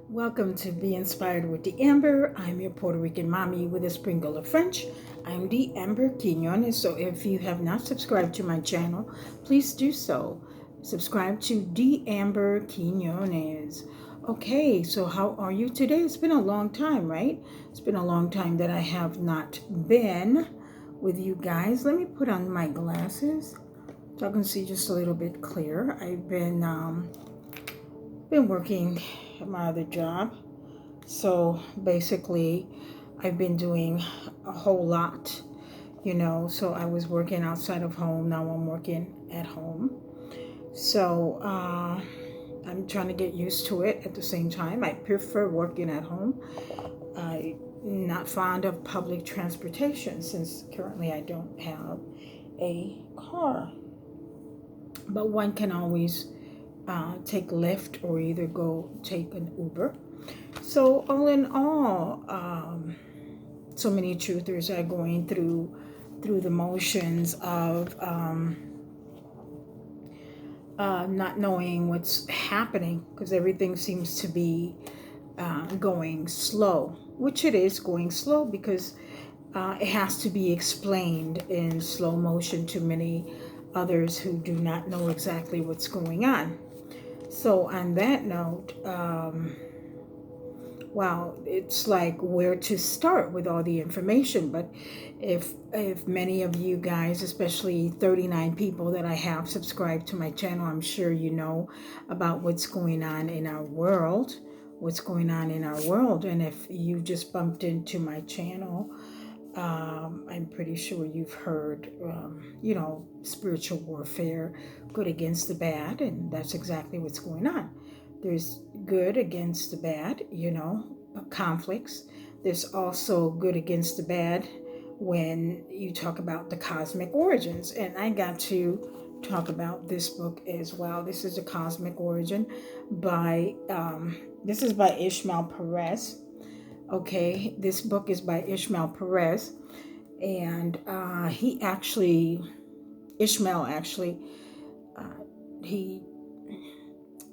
Welcome to Be Inspired with the Amber. I'm your Puerto Rican mommy with a sprinkle of French. I'm the Amber Quinones. So if you have not subscribed to my channel, please do so. Subscribe to the Amber Quinones. Okay, so how are you today? It's been a long time, right? It's been a long time that I have not been with you guys. Let me put on my glasses so I can see just a little bit clearer. I've been working at my other job, so basically I've been doing a whole lot, so I was working outside of home. Now I'm working at home, so I'm trying to get used to it. At the same time, I prefer working at home. I'm not fond of public transportation since currently I don't have a car, but one can always take Lyft or either go take an Uber. So all in all, so many truthers are going through the motions of not knowing what's happening because everything seems to be going slow, which it is going slow because it has to be explained in slow motion to many others who do not know exactly what's going on. So on that note, wow, it's like where to start with all the information. But if many of you guys, especially 39 people that I have subscribed to my channel, I'm sure you know about what's going on in our world, And if you just bumped into my channel, I'm pretty sure you've heard, spiritual warfare, good against the bad, and that's exactly what's going on. There's good against the bad, conflicts. There's also good against the bad when you talk about the cosmic origins, and I got to talk about this book as well. This is a cosmic origin this is by Ishmael Perez. Okay, this book is by Ishmael Perez, and Ishmael actually, he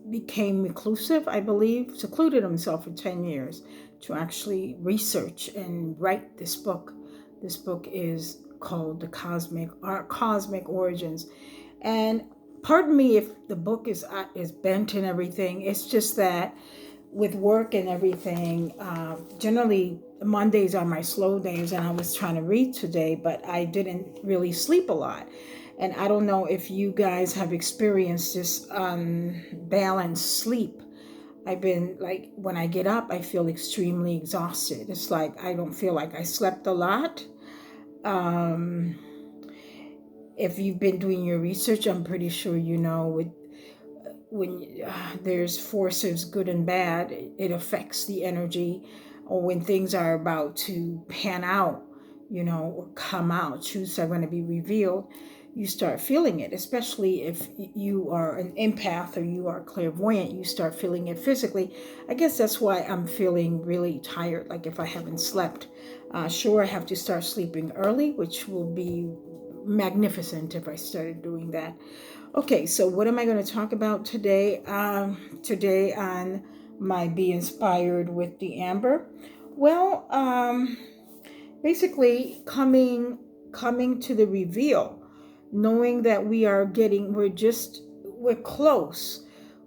became reclusive, I believe, secluded himself for 10 years to actually research and write this book. This book is called The Cosmic Origins. And pardon me if the book is bent and everything. It's just that with work and everything, generally Mondays are my slow days, and I was trying to read today, but I didn't really sleep a lot. And I don't know if you guys have experienced this unbalanced sleep. I've been like, when I get up, I feel extremely exhausted. It's like I don't feel like I slept a lot. If you've been doing your research, I'm pretty sure you know when there's forces, good and bad, it affects the energy. Or when things are about to pan out, or come out, truths are going to be revealed, you start feeling it. Especially if you are an empath or you are clairvoyant, you start feeling it physically. I guess that's why I'm feeling really tired, like if I haven't slept. Sure, I have to start sleeping early, which will be magnificent if I started doing that. Okay, so what am I going to talk about today? Today on my Be Inspired with the Amber. Well, basically coming to the reveal, knowing that we're close.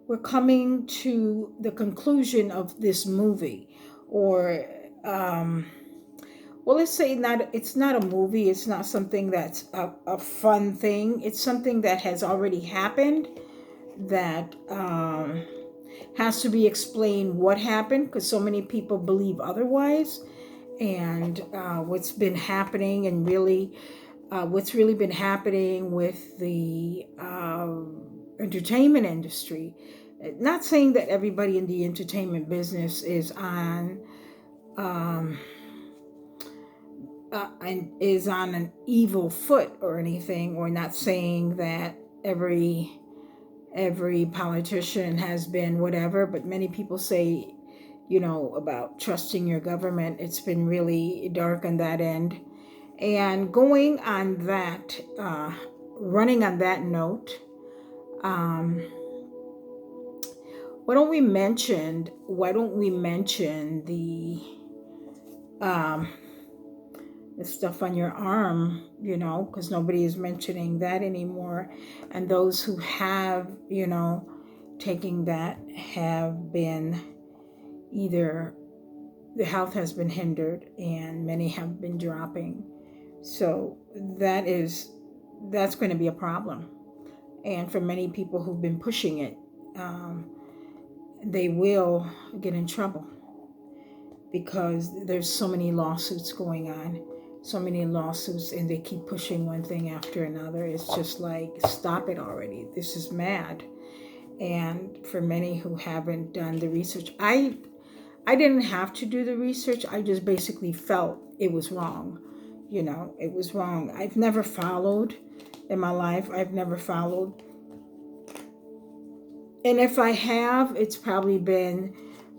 We're coming to the conclusion of this movie, or well, let's say it's not a movie. It's not something that's a fun thing. It's something that has already happened that has to be explained what happened, because so many people believe otherwise. And what's been happening, and really what's really been happening with the entertainment industry. Not saying that everybody in the entertainment business is on and is on an evil foot or anything, or not saying that every politician has been whatever, but many people say, about trusting your government, it's been really dark on that end. And going on that, running on that note, why don't we mention the stuff on your arm, you know, because nobody is mentioning that anymore. And those who have, you know, taking that have been either the health has been hindered and many have been dropping. So that's going to be a problem. And for many people who've been pushing it, they will get in trouble because there's so many lawsuits going on, so many lawsuits, and they keep pushing one thing after another. It's just like, stop it already. This is mad. And for many who haven't done the research, I didn't have to do the research. I just basically felt it was wrong. You know, it was wrong. I've never followed in my life. I've never followed. And if I have, it's probably been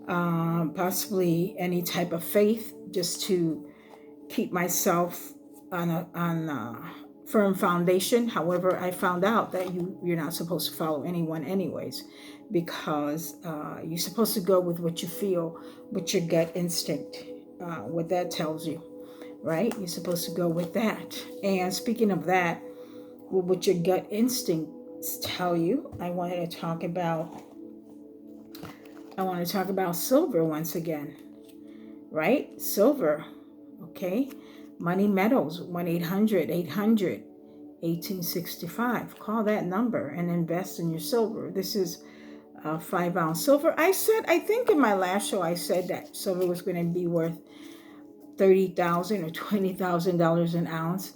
possibly any type of faith, just to keep myself on a firm foundation. However, I found out that you're not supposed to follow anyone anyways, because you're supposed to go with what you feel, with your gut instinct, what that tells you, right? You're supposed to go with that. And speaking of that, what your gut instincts tell you, I want to talk about silver once again, right? Silver, okay? Money Metals, 1-800-800-1865. Call that number and invest in your silver. This is 5-ounce silver. I think in my last show, I said that silver was going to be worth $30,000 or $20,000 an ounce.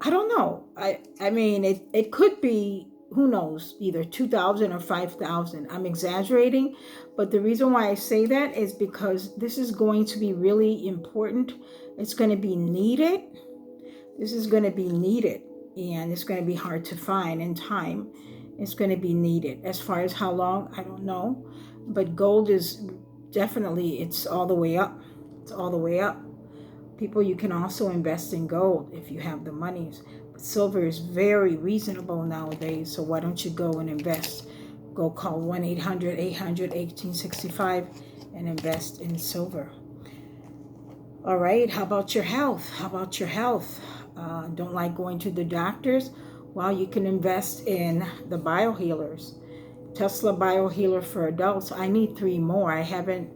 I don't know. I mean, it could be, who knows, either 2,000 or 5,000. I'm exaggerating, but the reason why I say that is because this is going to be really important. It's going to be needed. This is going to be needed, and it's going to be hard to find in time. It's going to be needed. As far as how long, I don't know, but gold is definitely, it's all the way up. It's all the way up. People, you can also invest in gold if you have the monies. But silver is very reasonable nowadays, so why don't you go and invest? Go call 1-800-800-1865 and invest in silver. All right, how about your health? How about your health? Don't like going to the doctors? Well, you can invest in the biohealers. Tesla biohealer for adults. I need 3 more. I haven't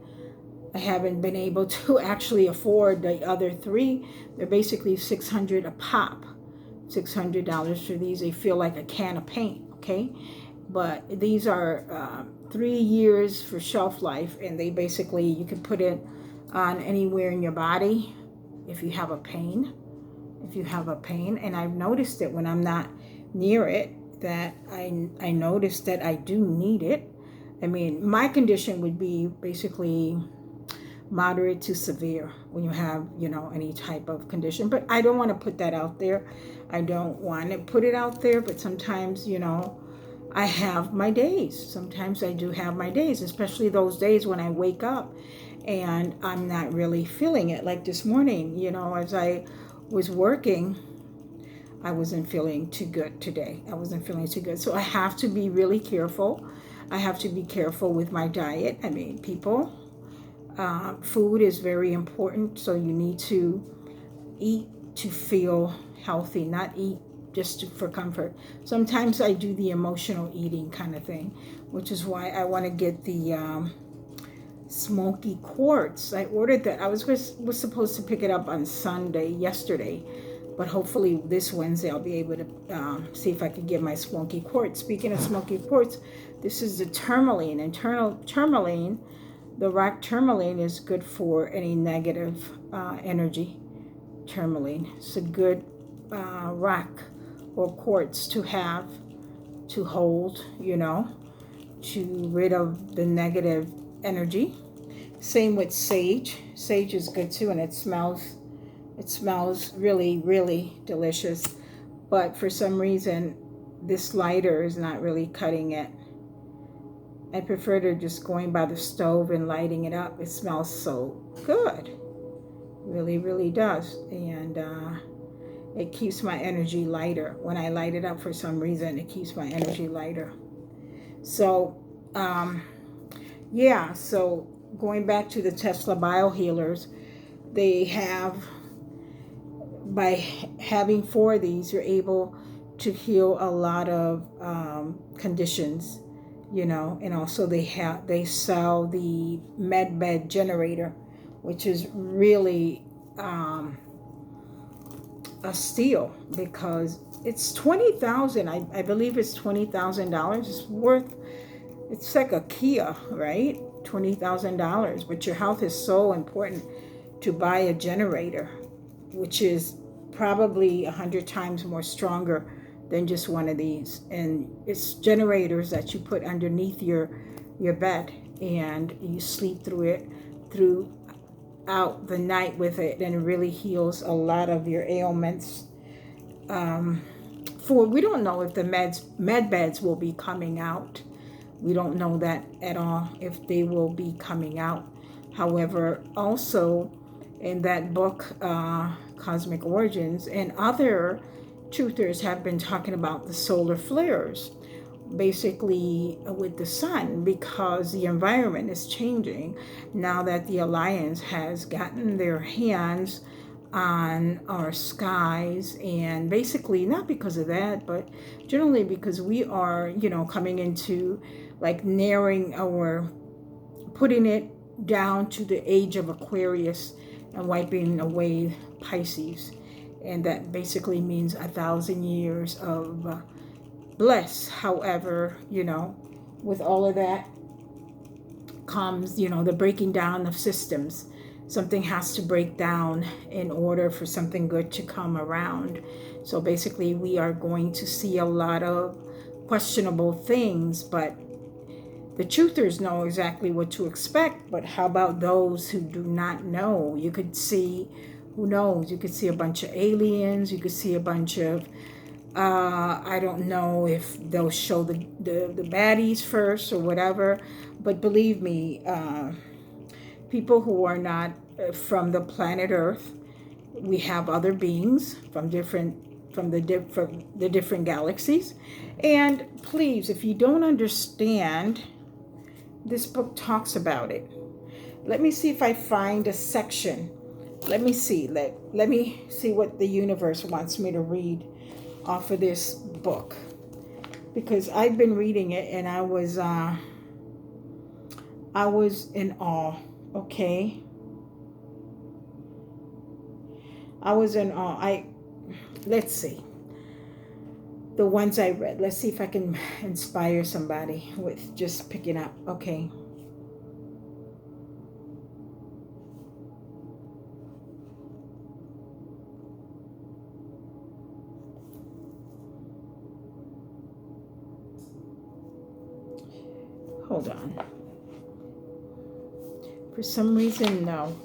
been able to actually afford the other 3. They're basically $600 a pop. $600 for these. They feel like a can of paint, okay? But these are 3 years for shelf life, and they basically, you can put it on anywhere in your body if you have a pain. If you have a pain, and I've noticed it when I'm not near it, that I noticed that I do need it. I mean, my condition would be basically moderate to severe when you have, you know, any type of condition. But I don't want to put that out there. I don't want to put it out there, but sometimes, you know, I have my days. Sometimes I do have my days, especially those days when I wake up and I'm not really feeling it. Like this morning, you know, as I was working, I wasn't feeling too good today. I wasn't feeling too good. So I have to be really careful. I have to be careful with my diet. I mean, people, food is very important. So you need to eat to feel healthy, not eat just for comfort. Sometimes I do the emotional eating kind of thing, which is why I want to get the smoky quartz. I ordered that. I was supposed to pick it up on yesterday, but hopefully this Wednesday I'll be able to see if I could get my smoky quartz. Speaking of smoky quartz, this is the tourmaline. And tourmaline, the rock tourmaline, is good for any negative energy. Tourmaline, it's a good rock or quartz to have, to hold, you know, to rid of the negative energy. Same with sage. Sage is good too, and it smells really, really delicious. But for some reason, this lighter is not really cutting it. I prefer to just going by the stove and lighting it up. It smells so good. Really, really does. And it keeps my energy lighter. When I light it up, for some reason, it keeps my energy lighter. So Yeah, so going back to the Tesla biohealers, they have, by having four of these, you're able to heal a lot of conditions, and also they sell the medbed generator, which is really a steal, because it's 20,000. I believe it's $20,000. It's like a Kia, right? $20,000. But your health is so important to buy a generator, which is probably 100 times more stronger than just one of these. And it's generators that you put underneath your bed, and you sleep through it throughout the night with it, and it really heals a lot of your ailments. We don't know if the med beds will be coming out. We don't know that at all, if they will be coming out. However, also in that book, Cosmic Origins, and other truthers have been talking about the solar flares, basically with the sun, because the environment is changing now that the Alliance has gotten their hands on our skies. And basically, not because of that, but generally because we are, coming into, like, narrowing our, putting it down to the age of Aquarius and wiping away Pisces. And that basically means 1,000 years of bliss. However, with all of that comes, the breaking down of systems. Something has to break down in order for something good to come around. So basically, we are going to see a lot of questionable things, but the truthers know exactly what to expect. But how about those who do not know? You could see, who knows? You could see a bunch of aliens. You could see a bunch of, I don't know if they'll show the baddies first or whatever. But believe me, people who are not from the planet Earth, we have other beings from the different galaxies. And please, if you don't understand, this book talks about it. Let me see if I find a section. Let me see. Let me see what the universe wants me to read off of this book, because I've been reading it and I was in awe. Okay, I was in awe. Let's see the ones I read. Let's see if I can inspire somebody with just picking up. Okay. Hold on. For some reason, no.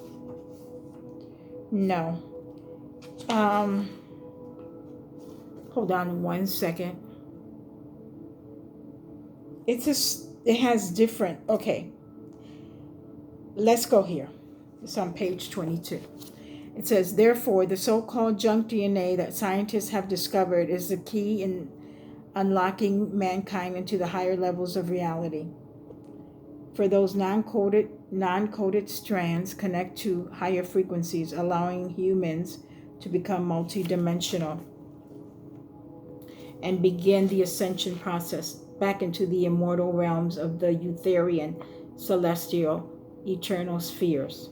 Hold on 1 second. It has different. Okay. Let's go here. It's on page 22. It says, therefore, the so-called junk DNA that scientists have discovered is the key in unlocking mankind into the higher levels of reality. For those non-coded strands connect to higher frequencies, allowing humans to become multidimensional and begin the ascension process back into the immortal realms of the Etherian, celestial, eternal spheres.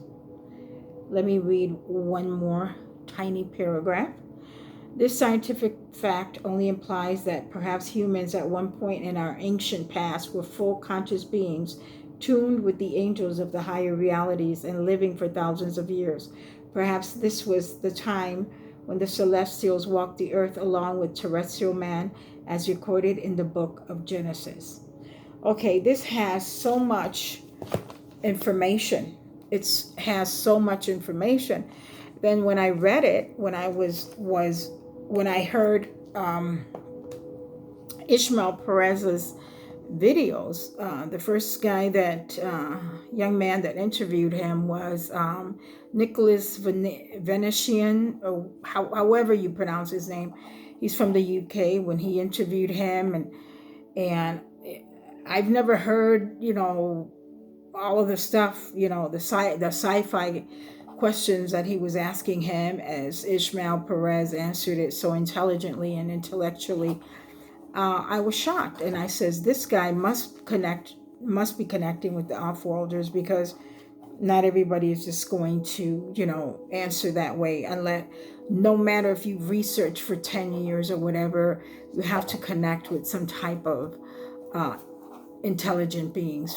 Let me read one more tiny paragraph. This scientific fact only implies that perhaps humans at one point in our ancient past were full conscious beings, tuned with the angels of the higher realities and living for thousands of years. Perhaps this was the time when the celestials walked the earth along with terrestrial man, as recorded in the book of Genesis. Okay, this has so much information. It has so much information. Then when I read it, when I heard Ishmael Perez's videos, the first guy young man that interviewed him was Nicholas Venetian, or however you pronounce his name. He's from the UK. When he interviewed him, and I've never heard, all of the stuff, the sci-fi questions that he was asking him, as Ishmael Perez answered it so intelligently and intellectually, I was shocked. And I says, this guy must be connecting with the off-worlders, because not everybody is just going to, answer that way, unless, no matter if you research for 10 years or whatever, you have to connect with some type of intelligent beings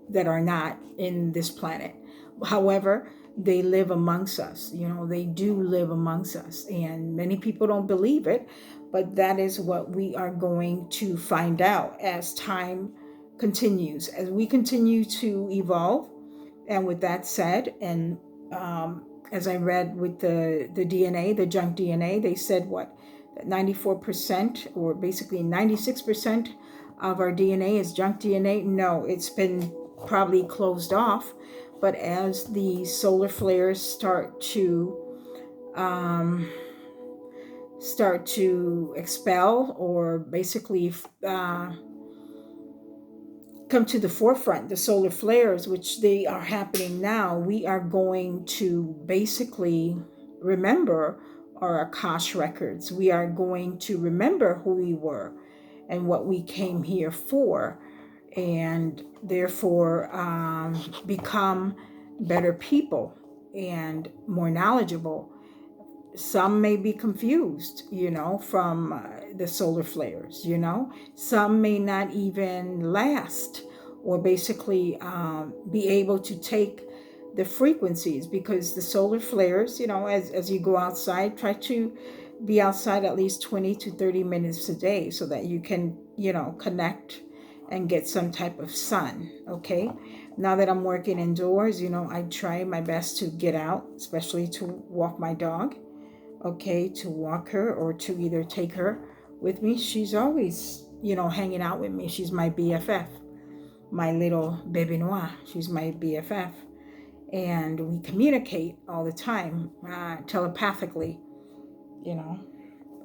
that are not in this planet. However, they live amongst us. They do live amongst us, and many people don't believe it, but that is what we are going to find out as time continues, as we continue to evolve. And with that said, and as I read with the DNA, the junk DNA, they said that 94% or basically 96% of our DNA is junk DNA. No, it's been probably closed off. But as the solar flares start to expel, or basically come to the forefront, the solar flares, which they are happening now, we are going to basically remember our Akash records. We are going to remember who we were and what we came here for, and therefore become better people and more knowledgeable. Some may be confused, from the solar flares, Some may not even last, or basically be able to take the frequencies, because the solar flares, as you go outside, try to be outside at least 20 to 30 minutes a day, so that you can, connect and get some type of sun. Okay. Now that I'm working indoors, I try my best to get out, especially to walk my dog. Okay, to walk her, or to either take her with me. She's always, hanging out with me. She's my BFF, my little baby noir. She's my BFF. And we communicate all the time, telepathically,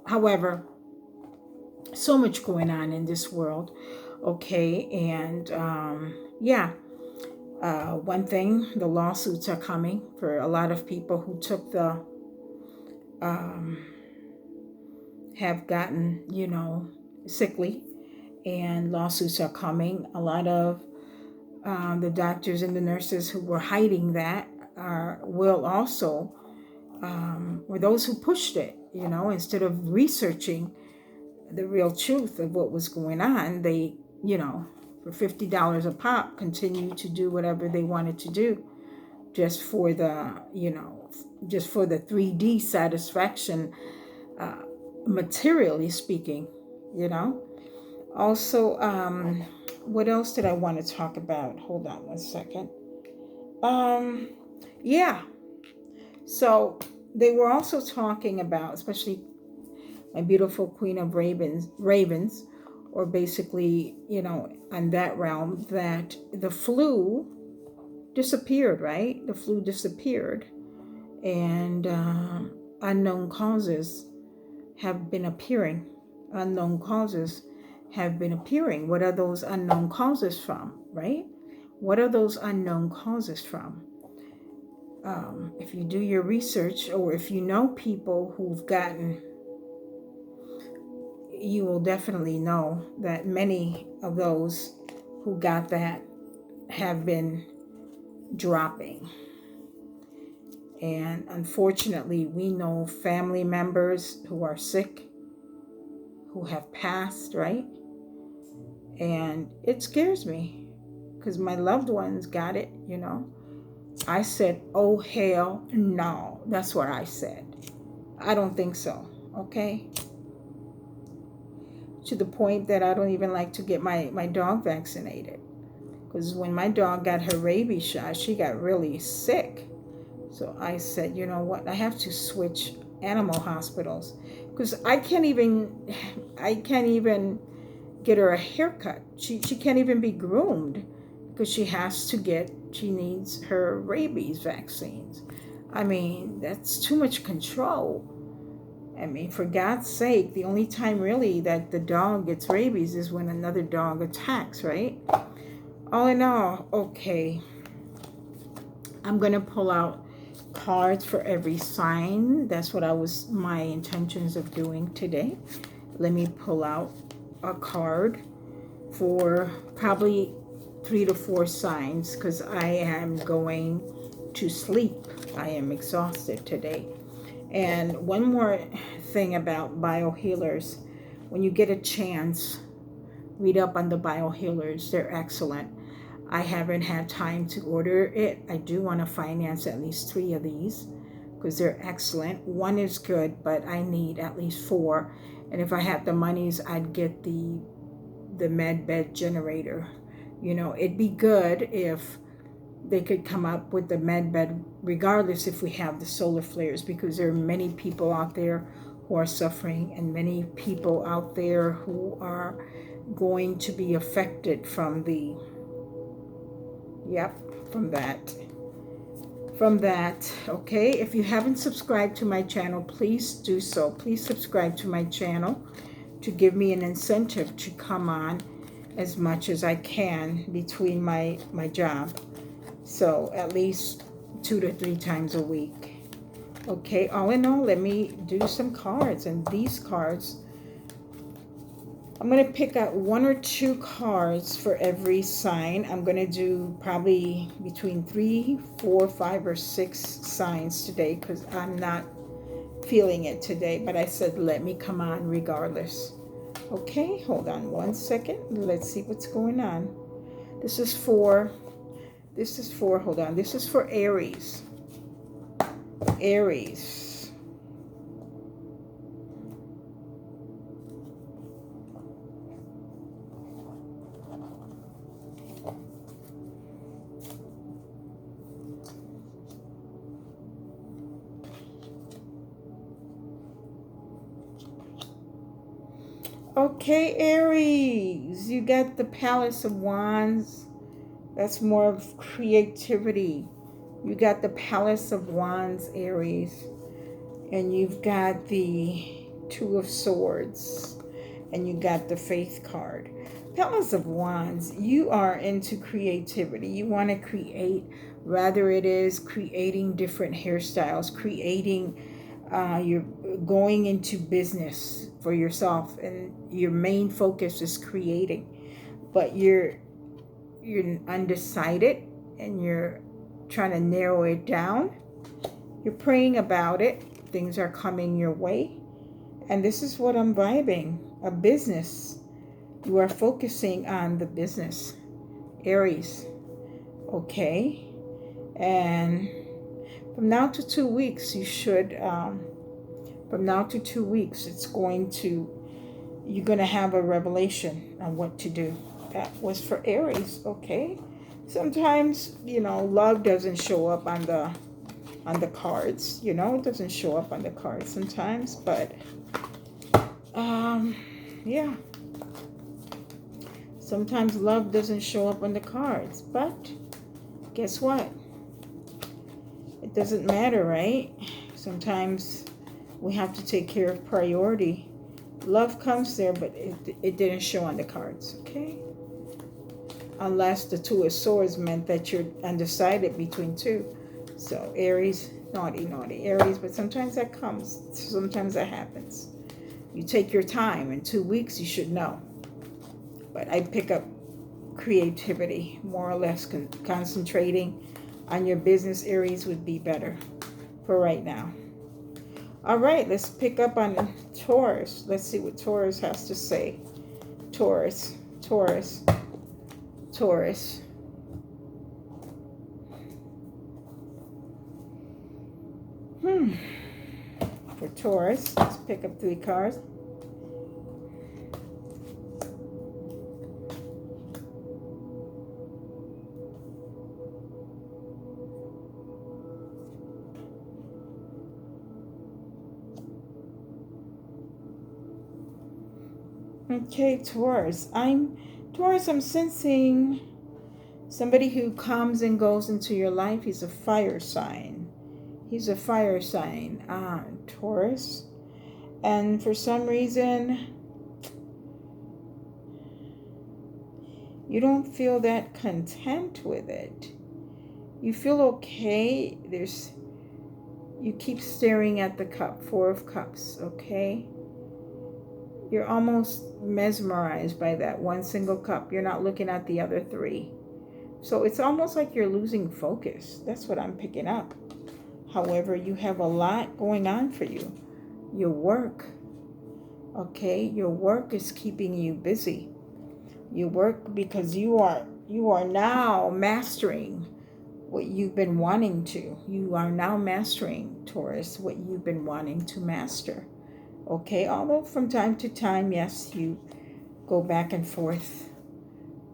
However, so much going on in this world. Okay, and one thing, the lawsuits are coming for a lot of people who took have gotten, sickly, and lawsuits are coming. A lot of the doctors and the nurses who were hiding that will also, or those who pushed it, instead of researching the real truth of what was going on, they, for $50 a pop, continue to do whatever they wanted to do, just for the 3D satisfaction, materially speaking, Also, what else did I want to talk about? Hold on one second. So they were also talking about, especially my beautiful Queen of Ravens, or basically, on that realm, that the flu disappeared, right? The flu disappeared, and unknown causes have been appearing. Unknown causes have been appearing. What are those unknown causes from, right? What are those unknown causes from? If you do your research, or if you know people who've gotten, you will definitely know that many of those who got that have been dropping. And unfortunately, we know family members who are sick, who have passed, right? And it scares me, because my loved ones got it, I said, oh, hell no. That's what I said. I don't think so, okay? To the point that I don't even like to get my dog vaccinated. Because when my dog got her rabies shot, she got really sick. So I said, you know what? I have to switch animal hospitals, because I can't even get her a haircut. She can't even be groomed, because she needs her rabies vaccines. I mean, that's too much control. I mean, for God's sake, the only time really that the dog gets rabies is when another dog attacks, right? All in all, okay, I'm going to pull out cards for every sign. That's what my intentions of doing today. Let me pull out a card for probably 3 to 4 signs because I am going to sleep. I am exhausted today. And one more thing about biohealers. When you get a chance, read up on the biohealers. They're excellent. I haven't had time to order it. I do want to finance at least 3 of these because they're excellent. 1 is good, but I need at least 4. And if I had the monies, I'd get the med bed generator. You know, it'd be good if they could come up with the med bed regardless if we have the solar flares, because there are many people out there who are suffering and many people out there who are going to be affected from the from that. Okay, if you haven't subscribed to my channel, please do so. Please subscribe to my channel to give me an incentive to come on as much as I can between my job. So at least 2 to 3 times a week. Okay, all in all, let me do some cards. And these cards, I'm going to pick out 1 or 2 cards for every sign. I'm going to do probably between 3, 4, 5, or 6 signs today because I'm not feeling it today. But I said, let me come on regardless. Okay, hold on 1 second. Let's see what's going on. This is for, hold on. This is for Aries. Aries. Okay, Aries, you got the Palace of Wands. That's more of creativity. You got the Palace of Wands, Aries. And you've got the 2 of Swords. And you got the Faith card. Palace of Wands, you are into creativity. You want to create, rather it is creating different hairstyles, creating, you're going into business for yourself, and your main focus is creating, but you're undecided and you're trying to narrow it down. You're praying about it. Things are coming your way. And this is what I'm vibing, a business. You are focusing on the business, Aries. Okay. And from now to 2 weeks, you should, from now to 2 weeks, you're going to have a revelation on what to do. That was for Aries, okay? Sometimes, love doesn't show up on the cards, it doesn't show up on the cards sometimes, but, yeah. Sometimes love doesn't show up on the cards, but guess what? It doesn't matter, right? Sometimes we have to take care of priority. Love comes there, but it didn't show on the cards, okay? Unless the 2 of Swords meant that you're undecided between 2. So Aries, naughty Aries, but sometimes that comes. Sometimes that happens. You take your time. In 2 weeks, you should know. But I pick up creativity, more or less concentrating on your business, Aries, would be better for right now. All right, let's pick up on Taurus. Let's see what Taurus has to say. Taurus. For Taurus, let's pick up 3 cards. Okay, Taurus. I'm sensing somebody who comes and goes into your life. He's a fire sign. Taurus. And for some reason, You don't feel that content with it. You feel okay. You keep staring at the cup, Four of Cups, okay? You're almost mesmerized by that one single cup. You're not looking at the other three. So it's almost like you're losing focus. That's what I'm picking up. However, you have a lot going on for you. Your work, okay? Your work is keeping you busy. You work because you are now mastering what you've been wanting to. You are now mastering, Taurus, what you've been wanting to master. Okay, although from time to time, yes, you go back and forth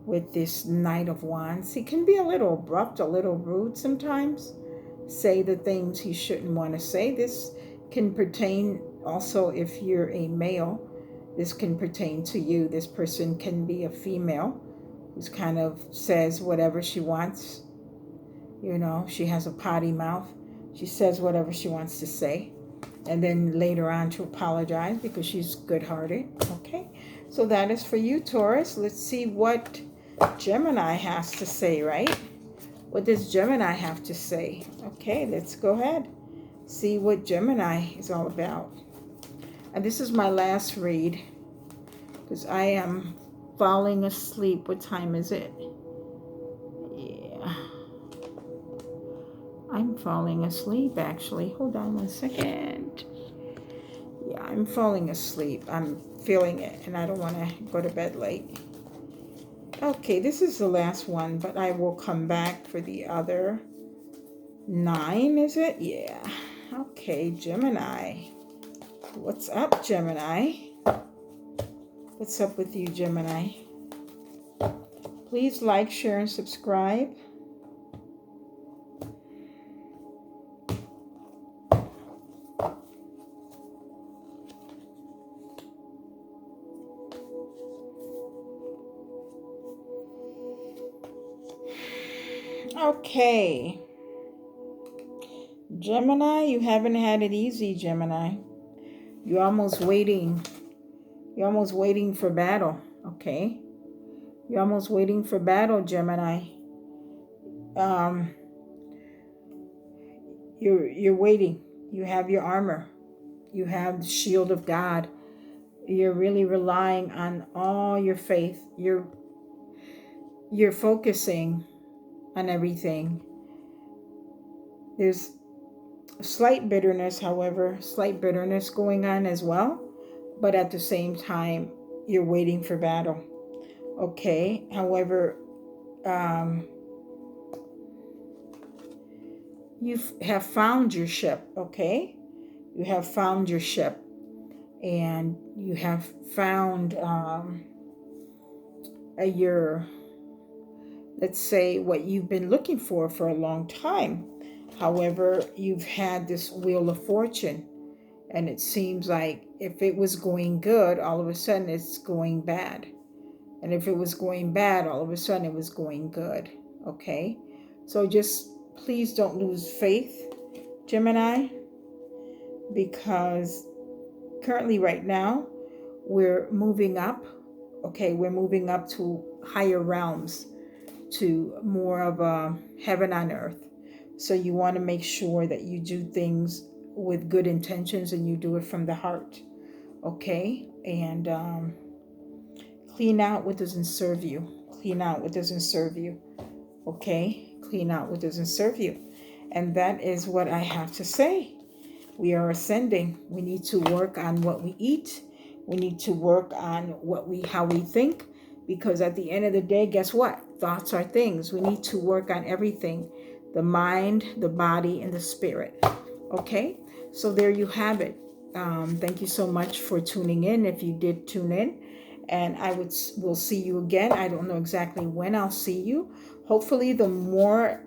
with this Knight of Wands. He can be a little abrupt, a little rude sometimes. Say the things he shouldn't want to say. This can pertain also if you're a male. This can pertain to you. This person can be a female who's kind of says whatever she wants. You know, she has a potty mouth. She says whatever she wants to say. And then later on to apologize because she's good-hearted. Okay, so that is for you, Taurus. Let's see what Gemini has to say, right? What does Gemini have to say? Okay, let's go ahead. See what Gemini is all about. And this is my last read because I am falling asleep. What time is it? Yeah. I'm falling asleep, actually. Hold on one second. Yeah, I'm falling asleep. I'm feeling it, and I don't want to go to bed late. Okay, this is the last one, but I will come back for the other 9, is it? Yeah. Okay, Gemini. What's up, Gemini? What's up with you, Gemini? Please like, share, and subscribe. Okay. Gemini, you haven't had it easy, Gemini. You're almost waiting. You're almost waiting for battle, okay? You're almost waiting for battle, Gemini. You're waiting. You have your armor. You have the shield of God. You're really relying on all your faith. You're focusing on everything. There's slight bitterness, however, slight bitterness going on as well. But at the same time, you're waiting for battle. Okay. However, you have found your ship. Okay. You have found your ship. And you have found your, let's say, what you've been looking for a long time. However, you've had this Wheel of Fortune, and it seems like if it was going good, all of a sudden it's going bad. And if it was going bad, all of a sudden it was going good. Okay? So just please don't lose faith, Gemini, because currently right now we're moving up. Okay, we're moving up to higher realms, to more of a heaven on earth. So you want to make sure that you do things with good intentions and you do it from the heart. Okay? And clean out what doesn't serve you. Clean out what doesn't serve you. Okay? Clean out what doesn't serve you. And that is what I have to say. We are ascending. We need to work on what we eat. We need to work on how we think, because at the end of the day, guess what? Thoughts are things. We need to work on everything: the mind, the body, and the spirit. Okay? So there you have it. Thank you so much for tuning in, if you did tune in. And will see you again. I don't know exactly when I'll see you. Hopefully, the more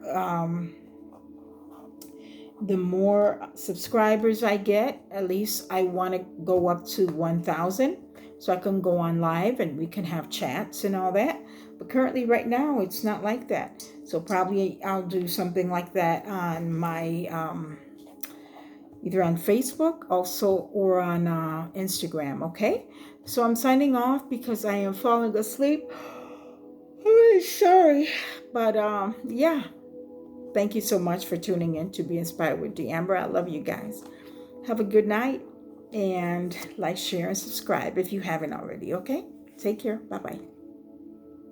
subscribers I get, at least I want to go up to 1,000 so I can go on live and we can have chats and all that. But currently right now, it's not like that. So probably I'll do something like that on my, either on Facebook also or on Instagram, okay? So I'm signing off because I am falling asleep. Sorry. But yeah. Thank you so much for tuning in to Be Inspired with D'Amber. I love you guys. Have a good night. And like, share, and subscribe if you haven't already, okay? Take care. Bye-bye.